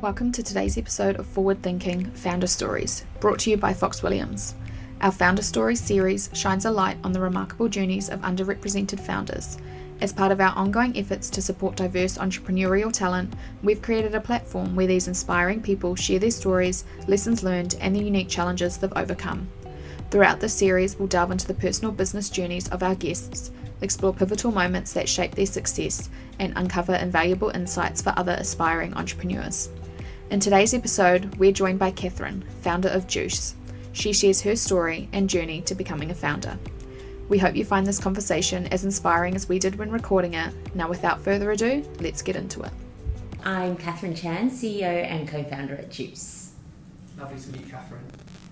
Welcome to today's episode of Forward Thinking Founder Stories, brought to you by Fox Williams. Our Founder Stories series shines a light on the remarkable journeys of underrepresented founders. As part of our ongoing efforts to support diverse entrepreneurial talent, we've created a platform where these inspiring people share their stories, lessons learned, and the unique challenges they've overcome. Throughout this series, we'll delve into the personal business journeys of our guests, explore pivotal moments that shape their success, and uncover invaluable insights for other aspiring entrepreneurs. In today's episode, we're joined by Catherine, founder of Juice. She shares her story and journey to becoming a founder. We hope you find this conversation as inspiring as we did when recording it. Now, without further ado, let's get into it. I'm Catherine Chan, CEO and co-founder at Juice. Lovely to meet Catherine.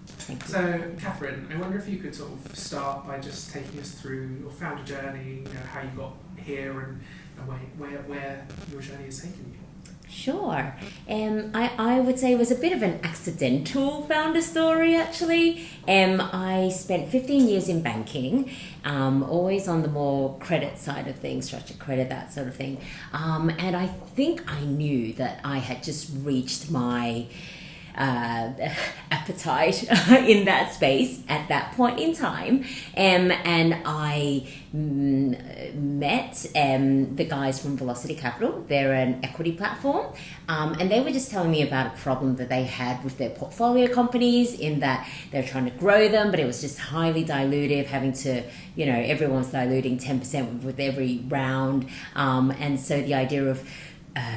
Thank you. So, Catherine, I wonder if you could sort of start by just taking us through your founder journey, how you got here and where your journey has taken you. Sure. I would say it was a bit of an accidental founder story, actually. I spent 15 years in banking, always on the more credit side of things, structured credit, that sort of thing. And I think I knew that I had just reached my appetite in that space at that point in time, and I met the guys from Velocity Capital. They're an equity platform, and they were just telling me about a problem that they had with their portfolio companies, in that they're trying to grow them, but it was just highly dilutive, having to, everyone's diluting 10% with every round, and so the idea of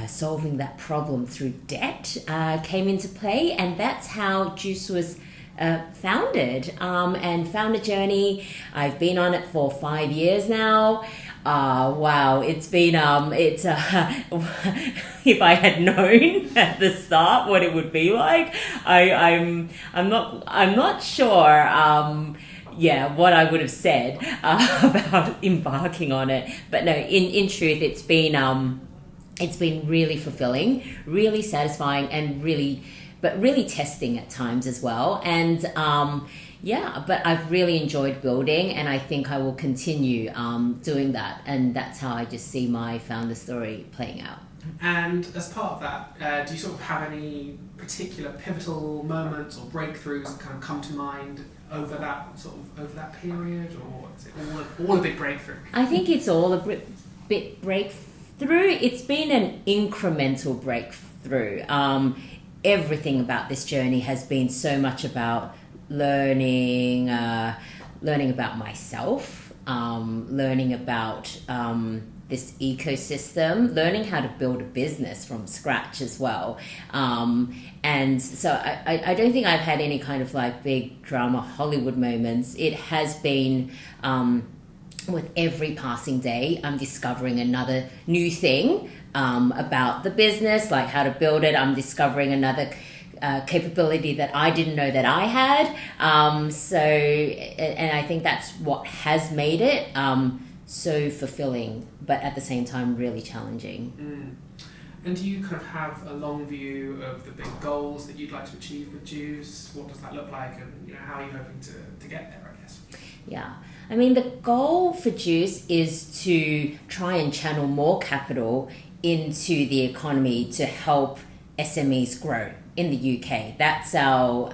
solving that problem through debt came into play, and that's how Juice was founded. And founder journey, I've been on it for 5 years now. Wow, it's been if I had known at the start what it would be like, I'm not sure. What I would have said about embarking on it, but no, in truth, it's been really fulfilling, really satisfying, and really testing at times as well. And but I've really enjoyed building, and I think I will continue doing that. And that's how I just see my founder story playing out. And as part of that, do you sort of have any particular pivotal moments or breakthroughs that kind of come to mind over that period, or is it all a big breakthrough? I think it's all a bit breakthrough. It's been an incremental breakthrough. Everything about this journey has been so much about learning about myself, learning about this ecosystem, learning how to build a business from scratch as well. And so I don't think I've had any kind of like big drama Hollywood moments. It has been with every passing day, I'm discovering another new thing about the business, like how to build it. I'm discovering another capability that I didn't know that I had. And I think that's what has made it so fulfilling, but at the same time really challenging. And do you kind of have a long view of the big goals that you'd like to achieve with Juice? What does that look like, and how are you hoping to get there, I guess? Yeah. I mean, the goal for Juice is to try and channel more capital into the economy to help SMEs grow in the UK. That's our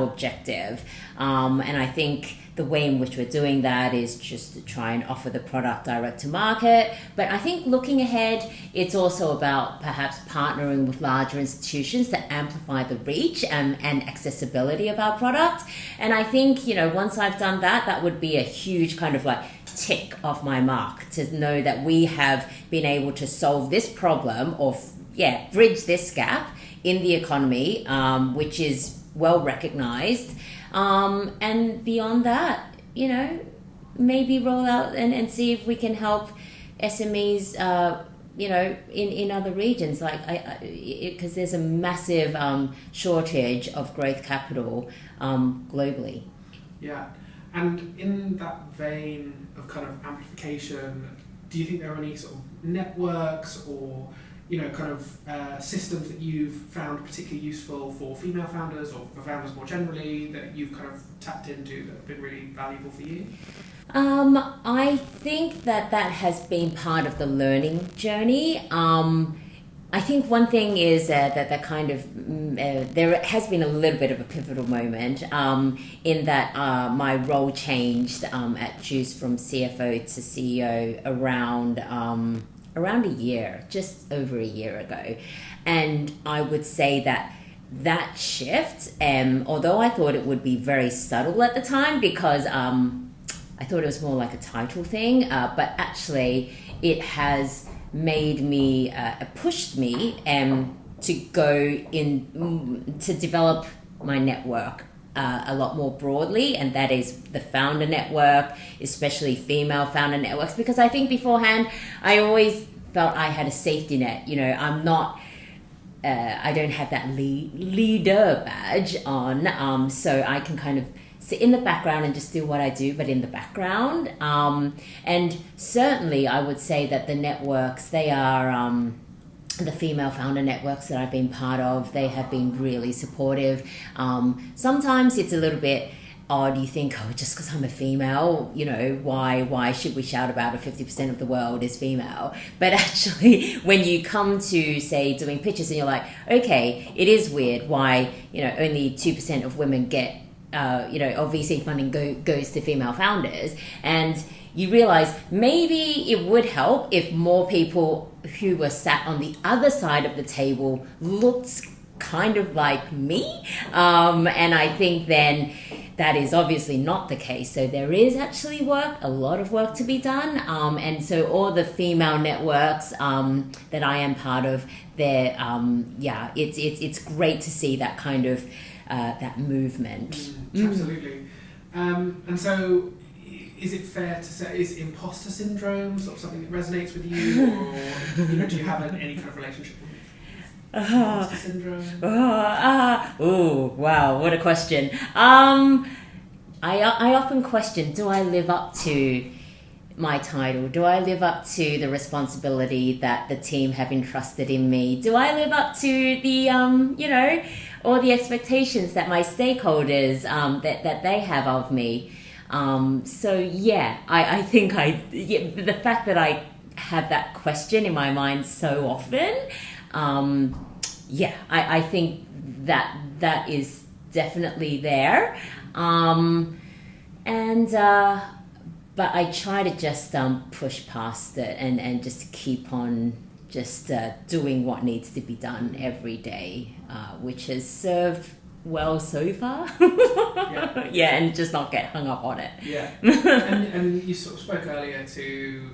objective. And I think the way in which we're doing that is just to try and offer the product direct to market. But I think looking ahead, it's also about perhaps partnering with larger institutions to amplify the reach and accessibility of our product. And I think, once I've done that, that would be a huge kind of like tick off my mark, to know that we have been able to solve this problem, or bridge this gap in the economy, which is well recognized. And beyond that, maybe roll out and see if we can help SMEs, in other regions, because there's a massive shortage of growth capital globally. Yeah. And in that vein of kind of amplification, do you think there are any sort of networks or systems that you've found particularly useful for female founders or for founders more generally that you've kind of tapped into that have been really valuable for you? I think that has been part of the learning journey. I think one thing is that kind of there has been a little bit of a pivotal moment in that my role changed at Juice from CFO to CEO around a year, just over a year ago, and I would say that shift, although I thought it would be very subtle at the time because I thought it was more like a title thing, but actually it has made me, pushed me to go in, to develop my network a lot more broadly, and that is the founder network, especially female founder networks, because I think beforehand I always felt I had a safety net. You know, I'm not, I don't have that leader badge on, so I can kind of sit in the background and just do what I do, but in the background. And certainly I would say that the networks, they are, the female founder networks that I've been part of, they have been really supportive. Sometimes it's a little bit odd. You think, oh, just because I'm a female, you know, why should we shout about it? 50% of the world is female. But actually, when you come to, say, doing pitches and you're like, okay, it is weird why, you know, only 2% of women get or VC funding goes to female founders, and you realize maybe it would help if more people who were sat on the other side of the table looked kind of like me, and I think then that is obviously not the case. So there is actually a lot of work to be done, and so all the female networks that I am part of, there, it's great to see that kind of that movement. Absolutely. And so, is it fair to say, is imposter syndrome sort of something that resonates with you, or do you have any kind of relationship with imposter syndrome? Oh, wow, what a question. I often question, do I live up to my title? Do I live up to the responsibility that the team have entrusted in me? Do I live up to the, all the expectations that my stakeholders, that they have of me? So yeah, I think the fact that I have that question in my mind so often, I think that is definitely there. But I try to just push past it and just keep on just doing what needs to be done every day, which has served well so far. Yeah, and just not get hung up on it. Yeah, and you sort of spoke earlier to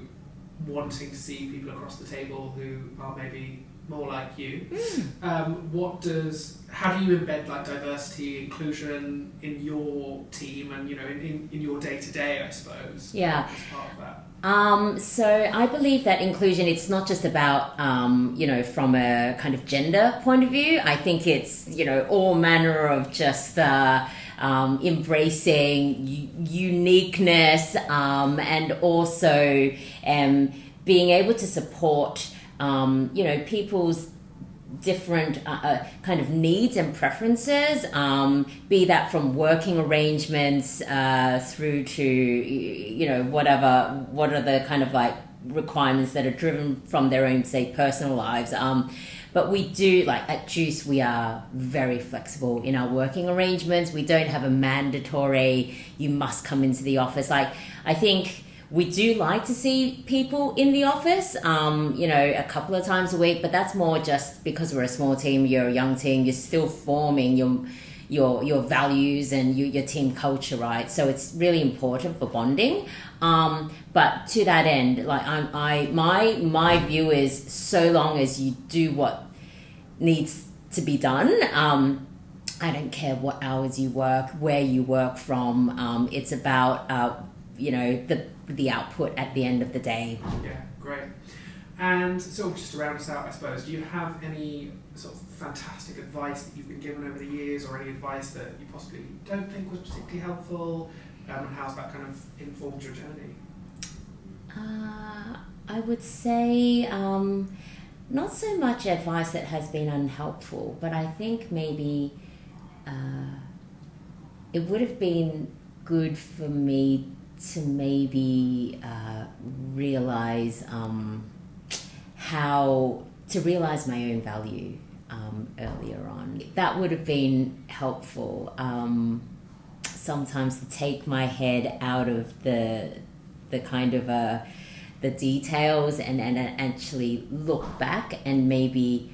wanting to see people across the table who are maybe more like you. How do you embed like diversity, inclusion in your team and in your day to day, I suppose? Yeah. As part of that. So I believe that inclusion, it's not just about, from a kind of gender point of view. I think it's, all manner of just embracing uniqueness, and also being able to support, people's different kind of needs and preferences, be that from working arrangements through to what are the kind of like requirements that are driven from their own, say, personal lives. But we do, like at Juice, we are very flexible in our working arrangements. We don't have a mandatory, you must come into the office. Like, I think we do like to see people in the office, a couple of times a week, but that's more just because we're a small team, you're a young team, you're still forming your values and your team culture, right? So it's really important for bonding. But to that end, like my view is, so long as you do what needs to be done, I don't care what hours you work, where you work from. It's about the output at the end of the day. Yeah, great. And sort of just to round us out, I suppose, do you have any sort of fantastic advice that you've been given over the years, or any advice that you possibly don't think was particularly helpful, and how's that kind of informed your journey? I would say not so much advice that has been unhelpful, but I think maybe it would have been good for me to maybe realize how to realize my own value earlier on. That would have been helpful. Sometimes to take my head out of the kind of the details and actually look back and maybe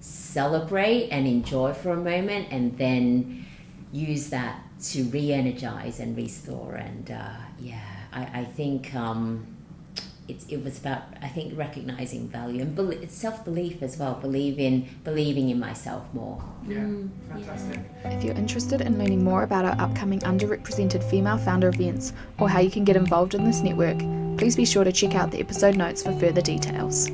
celebrate and enjoy for a moment, and then use that to re-energize and restore. And I think it was about, I think, recognizing value and self-belief as well, believing in myself more. Yeah, fantastic. If you're interested in learning more about our upcoming underrepresented female founder events or how you can get involved in this network, please be sure to check out the episode notes for further details.